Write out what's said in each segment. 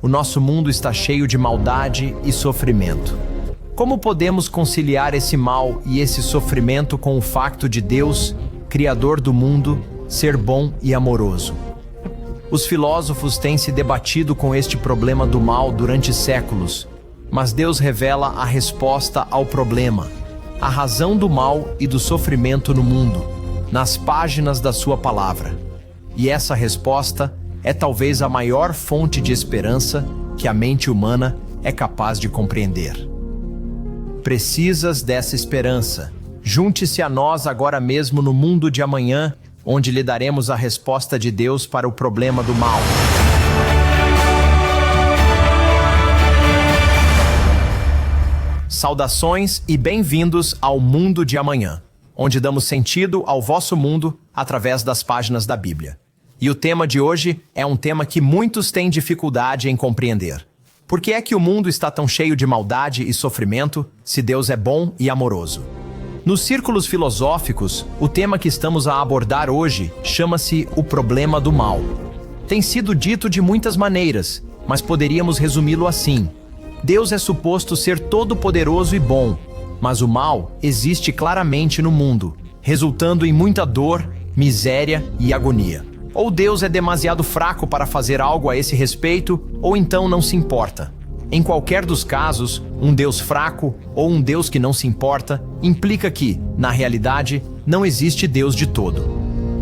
o nosso mundo está cheio de maldade e sofrimento. Como podemos conciliar esse mal e esse sofrimento com o facto de Deus, Criador do mundo, ser bom e amoroso? Os filósofos têm se debatido com este problema do mal durante séculos, mas Deus revela a resposta ao problema, a razão do mal e do sofrimento no mundo, nas páginas da sua palavra. E essa resposta é talvez a maior fonte de esperança que a mente humana é capaz de compreender. Precisas dessa esperança. Junte-se a nós agora mesmo no mundo de amanhã, onde lhe daremos a resposta de Deus para o problema do mal. Saudações e bem-vindos ao Mundo de Amanhã, onde damos sentido ao vosso mundo através das páginas da Bíblia. E o tema de hoje é um tema que muitos têm dificuldade em compreender. Por que é que o mundo está tão cheio de maldade e sofrimento, se Deus é bom e amoroso? Nos círculos filosóficos, o tema que estamos a abordar hoje chama-se o problema do mal. Tem sido dito de muitas maneiras, mas poderíamos resumi-lo assim: Deus é suposto ser todo-poderoso e bom, mas o mal existe claramente no mundo, resultando em muita dor, miséria e agonia. Ou Deus é demasiado fraco para fazer algo a esse respeito, ou então não se importa. Em qualquer dos casos, um Deus fraco ou um Deus que não se importa implica que, na realidade, não existe Deus de todo.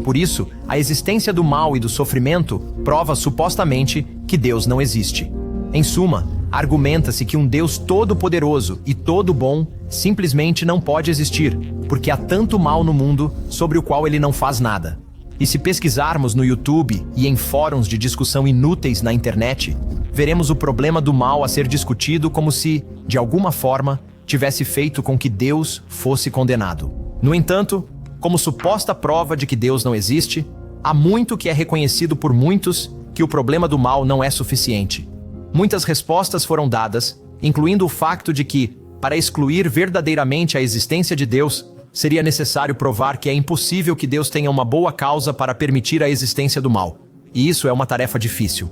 Por isso, a existência do mal e do sofrimento prova supostamente que Deus não existe. Em suma, argumenta-se que um Deus todo-poderoso e todo-bom simplesmente não pode existir, porque há tanto mal no mundo sobre o qual ele não faz nada. E se pesquisarmos no YouTube e em fóruns de discussão inúteis na internet, veremos o problema do mal a ser discutido como se, de alguma forma, tivesse feito com que Deus fosse condenado. No entanto, como suposta prova de que Deus não existe, há muito que é reconhecido por muitos que o problema do mal não é suficiente. Muitas respostas foram dadas, incluindo o facto de que, para excluir verdadeiramente a existência de Deus, seria necessário provar que é impossível que Deus tenha uma boa causa para permitir a existência do mal. E isso é uma tarefa difícil.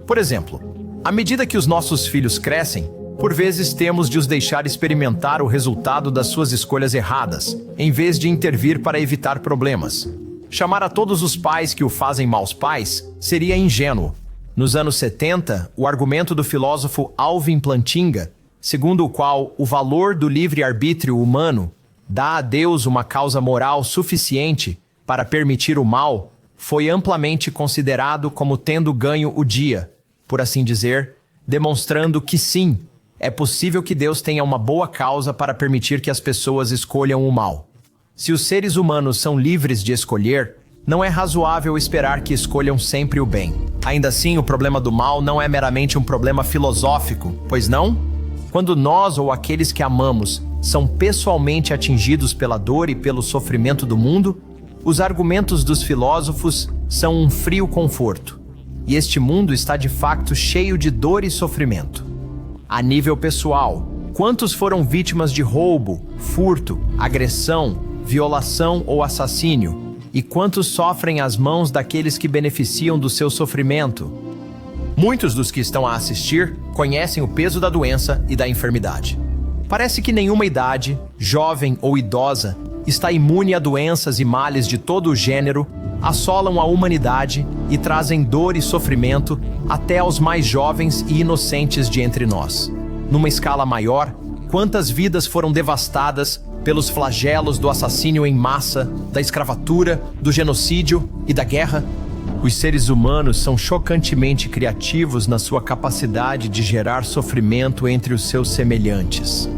Por exemplo, à medida que os nossos filhos crescem, por vezes temos de os deixar experimentar o resultado das suas escolhas erradas, em vez de intervir para evitar problemas. Chamar a todos os pais que o fazem maus pais seria ingênuo. Nos anos 70, o argumento do filósofo Alvin Plantinga, segundo o qual o valor do livre-arbítrio humano dá a Deus uma causa moral suficiente para permitir o mal, foi amplamente considerado como tendo ganho o dia, por assim dizer, demonstrando que sim, é possível que Deus tenha uma boa causa para permitir que as pessoas escolham o mal. Se os seres humanos são livres de escolher, não é razoável esperar que escolham sempre o bem. Ainda assim, o problema do mal não é meramente um problema filosófico, pois não? Quando nós ou aqueles que amamos são pessoalmente atingidos pela dor e pelo sofrimento do mundo, os argumentos dos filósofos são um frio conforto. E este mundo está de facto cheio de dor e sofrimento. A nível pessoal, quantos foram vítimas de roubo, furto, agressão, violação ou assassínio? E quantos sofrem às mãos daqueles que beneficiam do seu sofrimento? Muitos dos que estão a assistir conhecem o peso da doença e da enfermidade. Parece que nenhuma idade, jovem ou idosa, está imune a doenças e males de todo o gênero, assolam a humanidade e trazem dor e sofrimento até aos mais jovens e inocentes de entre nós. Numa escala maior, quantas vidas foram devastadas pelos flagelos do assassínio em massa, da escravatura, do genocídio e da guerra? Os seres humanos são chocantemente criativos na sua capacidade de gerar sofrimento entre os seus semelhantes.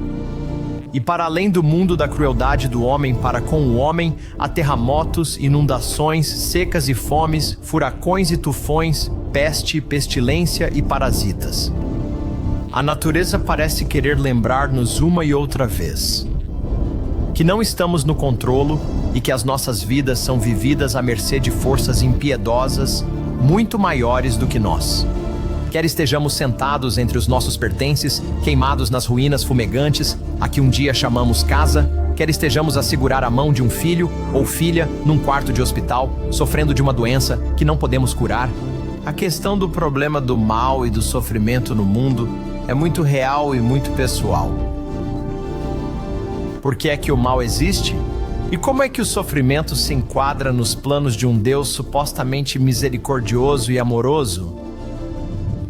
E para além do mundo da crueldade do homem para com o homem, há terremotos, inundações, secas e fomes, furacões e tufões, peste, pestilência e parasitas. A natureza parece querer lembrar-nos uma e outra vez que não estamos no controle e que as nossas vidas são vividas à mercê de forças impiedosas muito maiores do que nós. Quer estejamos sentados entre os nossos pertences, queimados nas ruínas fumegantes, a que um dia chamamos casa, quer estejamos a segurar a mão de um filho ou filha num quarto de hospital, sofrendo de uma doença que não podemos curar, A questão do problema do mal e do sofrimento no mundo é muito real e muito pessoal. Por que é que o mal existe? E como é que o sofrimento se enquadra nos planos de um Deus supostamente misericordioso e amoroso?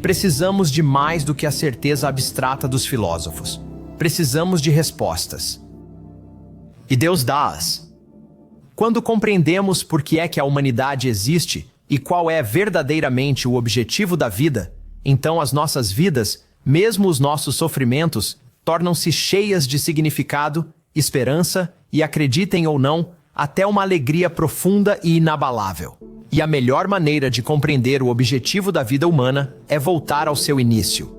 Precisamos de mais do que a certeza abstrata dos filósofos. Precisamos de respostas. E Deus dá-as. Quando compreendemos por que é que a humanidade existe e qual é verdadeiramente o objetivo da vida, então as nossas vidas, mesmo os nossos sofrimentos, tornam-se cheias de significado, esperança e, acreditem ou não, até uma alegria profunda e inabalável. E a melhor maneira de compreender o objetivo da vida humana é voltar ao seu início.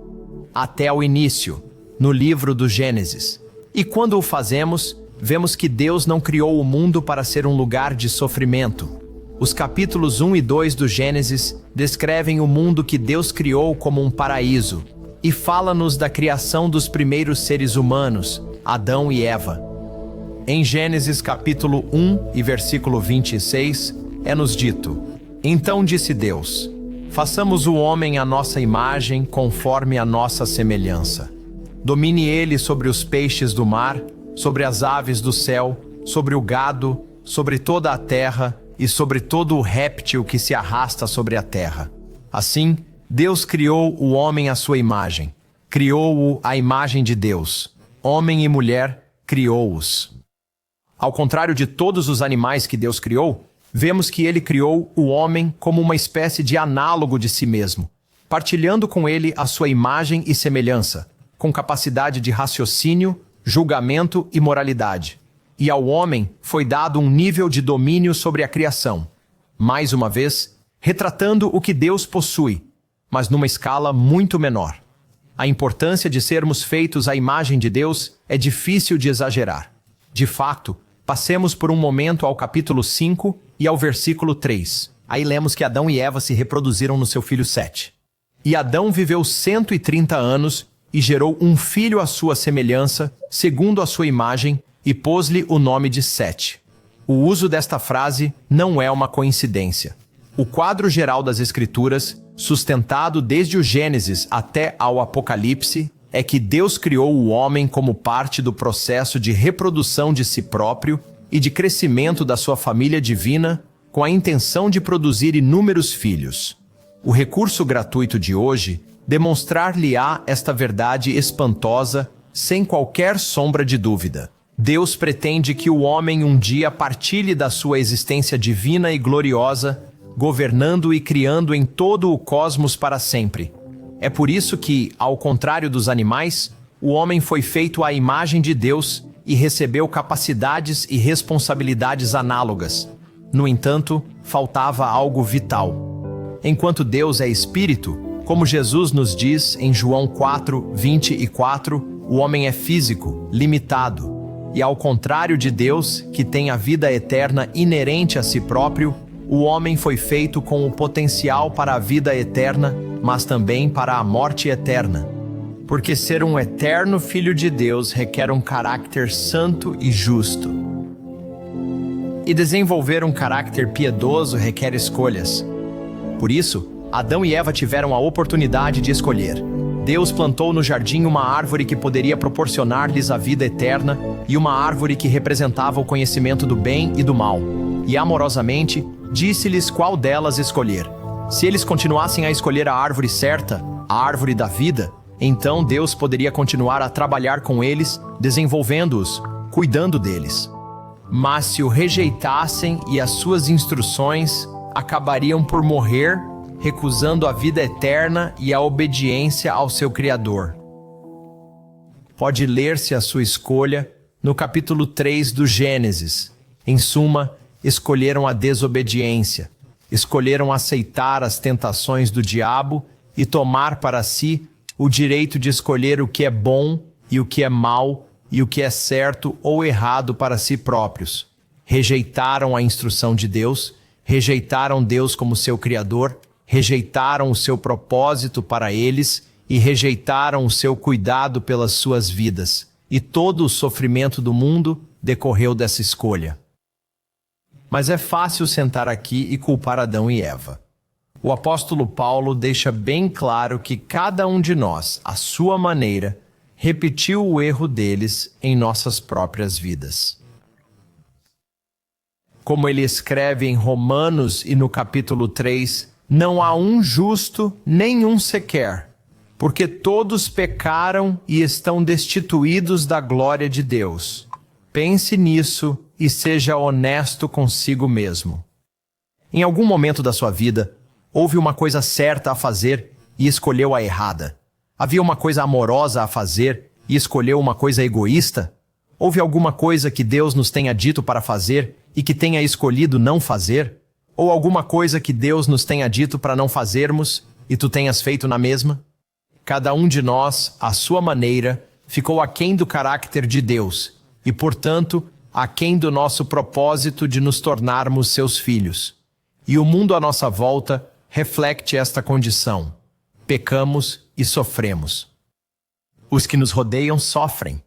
Até ao início, no livro do Gênesis. E quando o fazemos, vemos que Deus não criou o mundo para ser um lugar de sofrimento. Os capítulos 1 e 2 do Gênesis descrevem o mundo que Deus criou como um paraíso e fala-nos da criação dos primeiros seres humanos, Adão e Eva. Em Gênesis capítulo 1 e versículo 26, é-nos dito: Então disse Deus, façamos o homem à nossa imagem, conforme a nossa semelhança. Domine ele sobre os peixes do mar, sobre as aves do céu, sobre o gado, sobre toda a terra e sobre todo o réptil que se arrasta sobre a terra. Assim, Deus criou o homem à sua imagem. Criou-o à imagem de Deus. Homem e mulher criou-os. Ao contrário de todos os animais que Deus criou, vemos que ele criou o homem como uma espécie de análogo de si mesmo, partilhando com ele a sua imagem e semelhança, com capacidade de raciocínio, julgamento e moralidade. E ao homem foi dado um nível de domínio sobre a criação, mais uma vez, retratando o que Deus possui, mas numa escala muito menor. A importância de sermos feitos à imagem de Deus é difícil de exagerar. De fato, passemos por um momento ao capítulo 5 e ao versículo 3. Aí lemos que Adão e Eva se reproduziram no seu filho Sete. E Adão viveu 130 anos e gerou um filho à sua semelhança, segundo a sua imagem, e pôs-lhe o nome de Sete. O uso desta frase não é uma coincidência. O quadro geral das Escrituras, sustentado desde o Gênesis até ao Apocalipse, é que Deus criou o homem como parte do processo de reprodução de si próprio e de crescimento da sua família divina, com a intenção de produzir inúmeros filhos. O recurso gratuito de hoje demonstrar-lhe-á esta verdade espantosa, sem qualquer sombra de dúvida. Deus pretende que o homem um dia partilhe da sua existência divina e gloriosa, governando e criando em todo o cosmos para sempre. É por isso que, ao contrário dos animais, o homem foi feito à imagem de Deus e recebeu capacidades e responsabilidades análogas. No entanto, faltava algo vital. Enquanto Deus é espírito, como Jesus nos diz em João 4:24, o homem é físico, limitado. E ao contrário de Deus, que tem a vida eterna inerente a si próprio, o homem foi feito com o potencial para a vida eterna, mas também para a morte eterna. Porque ser um eterno filho de Deus requer um caráter santo e justo. E desenvolver um caráter piedoso requer escolhas. Por isso, Adão e Eva tiveram a oportunidade de escolher. Deus plantou no jardim uma árvore que poderia proporcionar-lhes a vida eterna e uma árvore que representava o conhecimento do bem e do mal. E amorosamente, disse-lhes qual delas escolher. Se eles continuassem a escolher a árvore certa, a árvore da vida, então Deus poderia continuar a trabalhar com eles, desenvolvendo-os, cuidando deles. Mas se o rejeitassem e as suas instruções, acabariam por morrer, recusando a vida eterna e a obediência ao seu Criador. Pode ler-se a sua escolha no capítulo 3 do Gênesis. Em suma, escolheram a desobediência, escolheram aceitar as tentações do diabo e tomar para si o direito de escolher o que é bom e o que é mal e o que é certo ou errado para si próprios. Rejeitaram a instrução de Deus, rejeitaram Deus como seu Criador, rejeitaram o seu propósito para eles e rejeitaram o seu cuidado pelas suas vidas. E todo o sofrimento do mundo decorreu dessa escolha. Mas é fácil sentar aqui e culpar Adão e Eva. O apóstolo Paulo deixa bem claro que cada um de nós, à sua maneira, repetiu o erro deles em nossas próprias vidas. Como ele escreve em Romanos e no capítulo 3, não há um justo, nenhum sequer, porque todos pecaram e estão destituídos da glória de Deus. Pense nisso e seja honesto consigo mesmo. Em algum momento da sua vida, houve uma coisa certa a fazer e escolheu a errada. Havia uma coisa amorosa a fazer e escolheu uma coisa egoísta? Houve alguma coisa que Deus nos tenha dito para fazer e que tenha escolhido não fazer? Ou alguma coisa que Deus nos tenha dito para não fazermos e tu tenhas feito na mesma? Cada um de nós, à sua maneira, ficou aquém do caráter de Deus e, portanto, aquém do nosso propósito de nos tornarmos seus filhos. E o mundo à nossa volta reflete esta condição. Pecamos e sofremos. Os que nos rodeiam sofrem.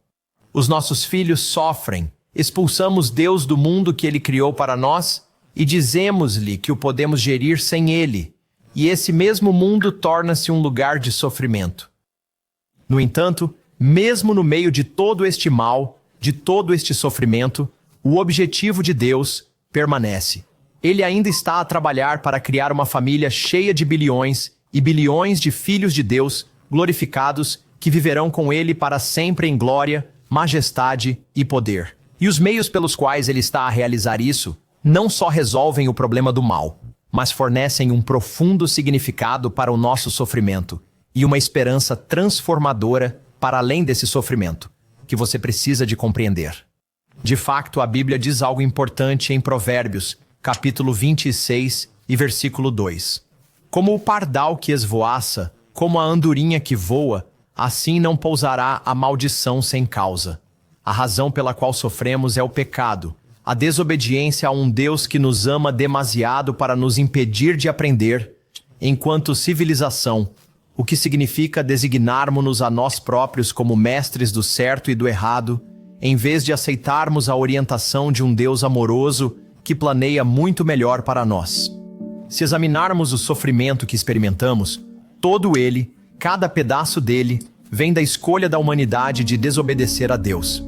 Os nossos filhos sofrem. Expulsamos Deus do mundo que Ele criou para nós e dizemos-lhe que o podemos gerir sem Ele. E esse mesmo mundo torna-se um lugar de sofrimento. No entanto, mesmo no meio de todo este mal, de todo este sofrimento, o objetivo de Deus permanece. Ele ainda está a trabalhar para criar uma família cheia de bilhões e bilhões de filhos de Deus glorificados que viverão com Ele para sempre em glória, majestade e poder. E os meios pelos quais Ele está a realizar isso não só resolvem o problema do mal, mas fornecem um profundo significado para o nosso sofrimento e uma esperança transformadora para além desse sofrimento, que você precisa de compreender. De facto, a Bíblia diz algo importante em Provérbios, capítulo 26 e versículo 2. Como o pardal que esvoaça, como a andorinha que voa, assim não pousará a maldição sem causa. A razão pela qual sofremos é o pecado, a desobediência a um Deus que nos ama demasiado para nos impedir de aprender, enquanto civilização, o que significa designarmos-nos a nós próprios como mestres do certo e do errado, em vez de aceitarmos a orientação de um Deus amoroso que planeia muito melhor para nós. Se examinarmos o sofrimento que experimentamos, todo ele, cada pedaço dele, vem da escolha da humanidade de desobedecer a Deus.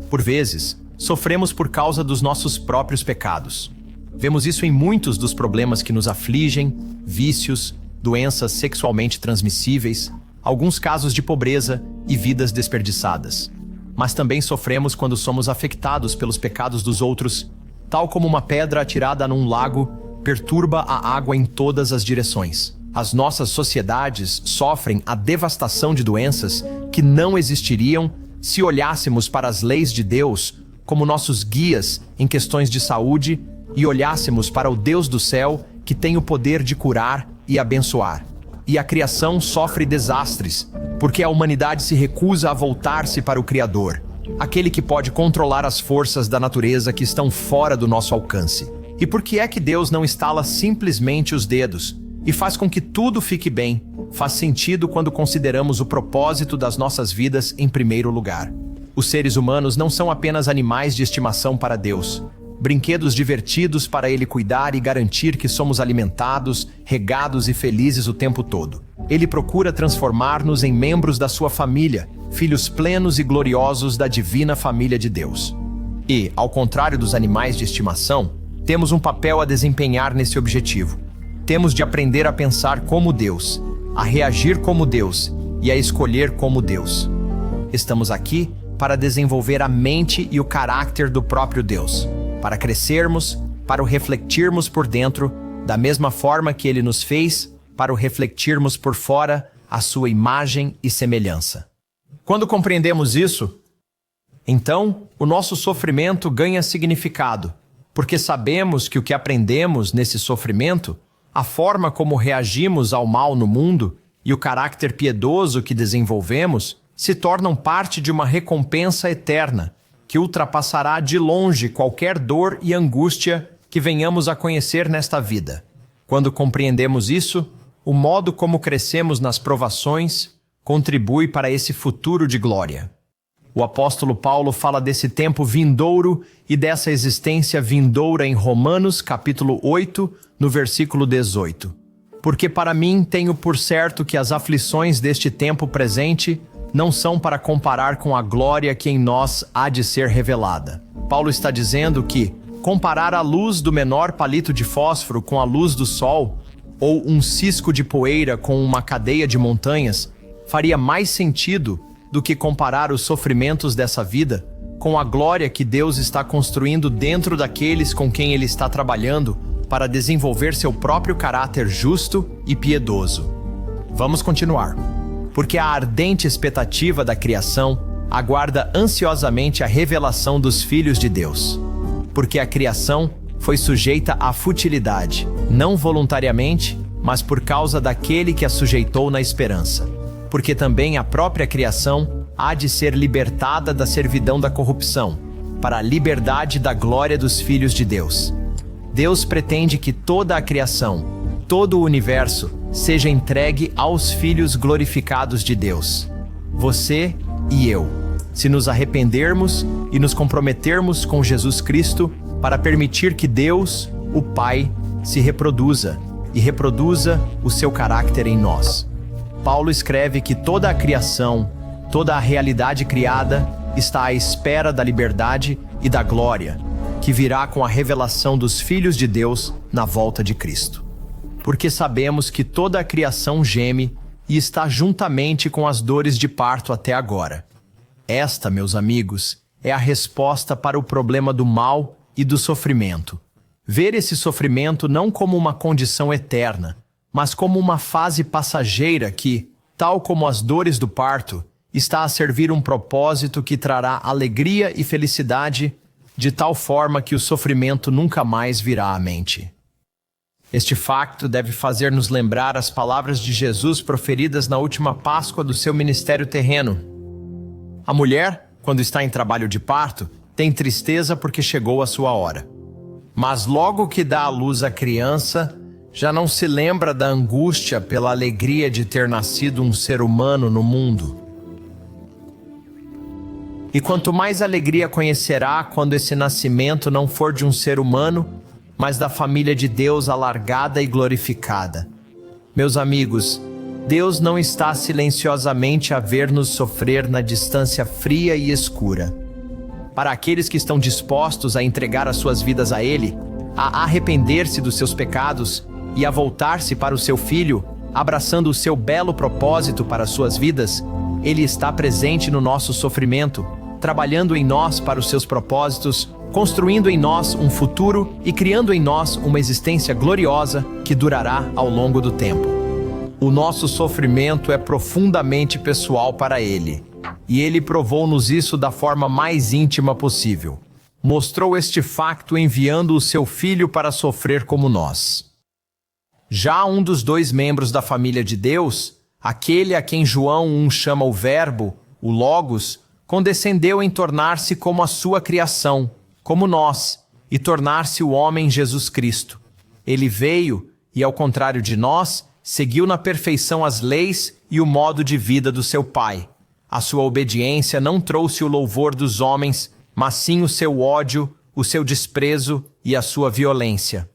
Por vezes, sofremos por causa dos nossos próprios pecados. Vemos isso em muitos dos problemas que nos afligem, vícios, doenças sexualmente transmissíveis, alguns casos de pobreza e vidas desperdiçadas. Mas também sofremos quando somos afetados pelos pecados dos outros, tal como uma pedra atirada num lago perturba a água em todas as direções. As nossas sociedades sofrem a devastação de doenças que não existiriam se olhássemos para as leis de Deus como nossos guias em questões de saúde e olhássemos para o Deus do céu que tem o poder de curar e abençoar. E a criação sofre desastres, porque a humanidade se recusa a voltar-se para o Criador, aquele que pode controlar as forças da natureza que estão fora do nosso alcance. E por que é que Deus não estala simplesmente os dedos e faz com que tudo fique bem? Faz sentido quando consideramos o propósito das nossas vidas em primeiro lugar. Os seres humanos não são apenas animais de estimação para Deus, brinquedos divertidos para Ele cuidar e garantir que somos alimentados, regados e felizes o tempo todo. Ele procura transformar-nos em membros da sua família, filhos plenos e gloriosos da divina família de Deus. E, ao contrário dos animais de estimação, temos um papel a desempenhar nesse objetivo. Temos de aprender a pensar como Deus, a reagir como Deus e a escolher como Deus. Estamos aqui para desenvolver a mente e o caráter do próprio Deus, para crescermos, para o refletirmos por dentro, da mesma forma que Ele nos fez, para o refletirmos por fora a sua imagem e semelhança. Quando compreendemos isso, então o nosso sofrimento ganha significado, porque sabemos que o que aprendemos nesse sofrimento, a forma como reagimos ao mal no mundo e o caráter piedoso que desenvolvemos se tornam parte de uma recompensa eterna que ultrapassará de longe qualquer dor e angústia que venhamos a conhecer nesta vida. Quando compreendemos isso, o modo como crescemos nas provações contribui para esse futuro de glória. O apóstolo Paulo fala desse tempo vindouro e dessa existência vindoura em Romanos, capítulo 8, no versículo 18. Porque para mim tenho por certo que as aflições deste tempo presente não são para comparar com a glória que em nós há de ser revelada. Paulo está dizendo que comparar a luz do menor palito de fósforo com a luz do sol, ou um cisco de poeira com uma cadeia de montanhas, faria mais sentido do que comparar os sofrimentos dessa vida com a glória que Deus está construindo dentro daqueles com quem Ele está trabalhando para desenvolver seu próprio caráter justo e piedoso. Vamos continuar. Porque a ardente expectativa da criação aguarda ansiosamente a revelação dos filhos de Deus. Porque a criação foi sujeita à futilidade, não voluntariamente, mas por causa daquele que a sujeitou na esperança. Porque também a própria criação há de ser libertada da servidão da corrupção, para a liberdade da glória dos filhos de Deus. Deus pretende que toda a criação, todo o universo, seja entregue aos filhos glorificados de Deus. Você e eu, se nos arrependermos e nos comprometermos com Jesus Cristo para permitir que Deus, o Pai, se reproduza e reproduza o seu caráter em nós. Paulo escreve que toda a criação, toda a realidade criada está à espera da liberdade e da glória, que virá com a revelação dos filhos de Deus na volta de Cristo. Porque sabemos que toda a criação geme e está juntamente com as dores de parto até agora. Esta, meus amigos, é a resposta para o problema do mal e do sofrimento. Ver esse sofrimento não como uma condição eterna, mas como uma fase passageira que, tal como as dores do parto, está a servir um propósito que trará alegria e felicidade, de tal forma que o sofrimento nunca mais virá à mente. Este facto deve fazer-nos lembrar as palavras de Jesus proferidas na última Páscoa do seu ministério terreno. A mulher, quando está em trabalho de parto, tem tristeza porque chegou a sua hora. Mas logo que dá à luz a criança, já não se lembra da angústia pela alegria de ter nascido um ser humano no mundo. E quanto mais alegria conhecerá quando esse nascimento não for de um ser humano, mas da família de Deus alargada e glorificada. Meus amigos, Deus não está silenciosamente a ver-nos sofrer na distância fria e escura. Para aqueles que estão dispostos a entregar as suas vidas a Ele, a arrepender-se dos seus pecados e a voltar-se para o seu Filho, abraçando o seu belo propósito para as suas vidas, Ele está presente no nosso sofrimento, trabalhando em nós para os seus propósitos, construindo em nós um futuro e criando em nós uma existência gloriosa que durará ao longo do tempo. O nosso sofrimento é profundamente pessoal para Ele, e Ele provou-nos isso da forma mais íntima possível. Mostrou este facto enviando o seu Filho para sofrer como nós. Já um dos dois membros da família de Deus, aquele a quem João 1 chama o Verbo, o Logos, condescendeu em tornar-se como a sua criação, como nós, e tornar-se o homem Jesus Cristo. Ele veio e, ao contrário de nós, seguiu na perfeição as leis e o modo de vida do seu Pai. A sua obediência não trouxe o louvor dos homens, mas sim o seu ódio, o seu desprezo e a sua violência.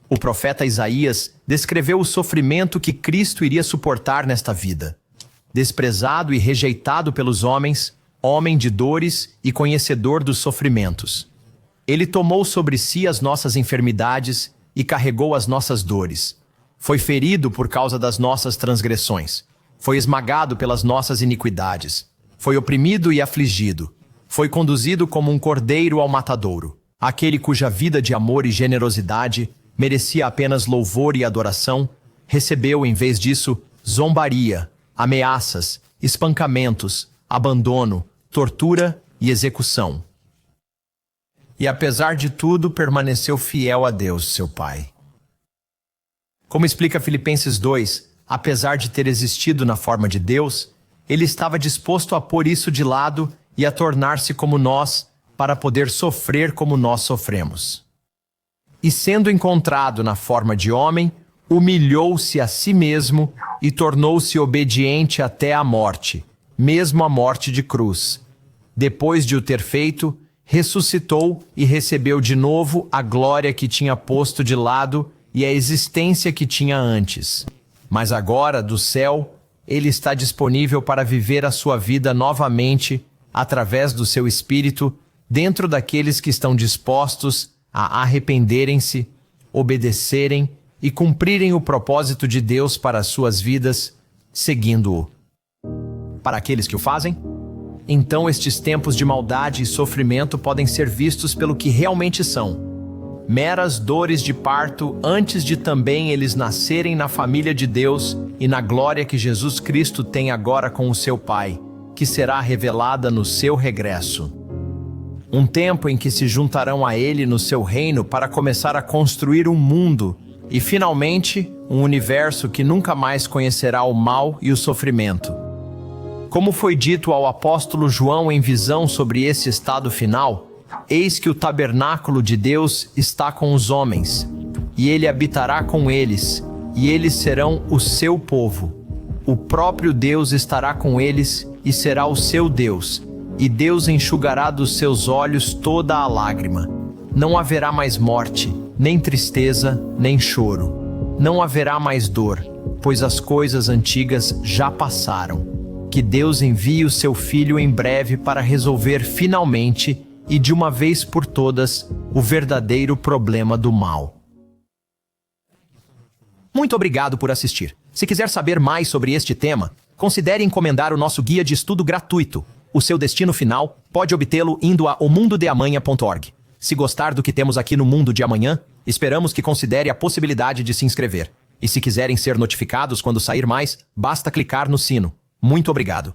O profeta Isaías descreveu o sofrimento que Cristo iria suportar nesta vida. Desprezado e rejeitado pelos homens, homem de dores e conhecedor dos sofrimentos. Ele tomou sobre si as nossas enfermidades e carregou as nossas dores. Foi ferido por causa das nossas transgressões. Foi esmagado pelas nossas iniquidades. Foi oprimido e afligido. Foi conduzido como um cordeiro ao matadouro. Aquele cuja vida de amor e generosidade merecia apenas louvor e adoração, recebeu, em vez disso, zombaria, ameaças, espancamentos, abandono, tortura e execução. E apesar de tudo, permaneceu fiel a Deus, seu Pai. Como explica Filipenses 2, apesar de ter existido na forma de Deus, ele estava disposto a pôr isso de lado e a tornar-se como nós, para poder sofrer como nós sofremos. E sendo encontrado na forma de homem, humilhou-se a si mesmo e tornou-se obediente até a morte, mesmo a morte de cruz. Depois de o ter feito, ressuscitou e recebeu de novo a glória que tinha posto de lado e a existência que tinha antes. Mas agora, do céu, ele está disponível para viver a sua vida novamente através do seu Espírito dentro daqueles que estão dispostos a arrependerem-se, obedecerem e cumprirem o propósito de Deus para as suas vidas, seguindo-o. Para aqueles que o fazem, então estes tempos de maldade e sofrimento podem ser vistos pelo que realmente são: meras dores de parto antes de também eles nascerem na família de Deus e na glória que Jesus Cristo tem agora com o seu Pai, que será revelada no seu regresso. Um tempo em que se juntarão a Ele no seu reino para começar a construir um mundo e, finalmente, um universo que nunca mais conhecerá o mal e o sofrimento. Como foi dito ao apóstolo João em visão sobre esse estado final, eis que o tabernáculo de Deus está com os homens, e ele habitará com eles, e eles serão o seu povo. O próprio Deus estará com eles e será o seu Deus, e Deus enxugará dos seus olhos toda a lágrima. Não haverá mais morte, nem tristeza, nem choro. Não haverá mais dor, pois as coisas antigas já passaram. Que Deus envie o seu Filho em breve para resolver finalmente e de uma vez por todas o verdadeiro problema do mal. Muito obrigado por assistir. Se quiser saber mais sobre este tema, considere encomendar o nosso guia de estudo gratuito. O seu destino final pode obtê-lo indo a omundodeamanha.org. Se gostar do que temos aqui no Mundo de Amanhã, esperamos que considere a possibilidade de se inscrever. E se quiserem ser notificados quando sair mais, basta clicar no sino. Muito obrigado.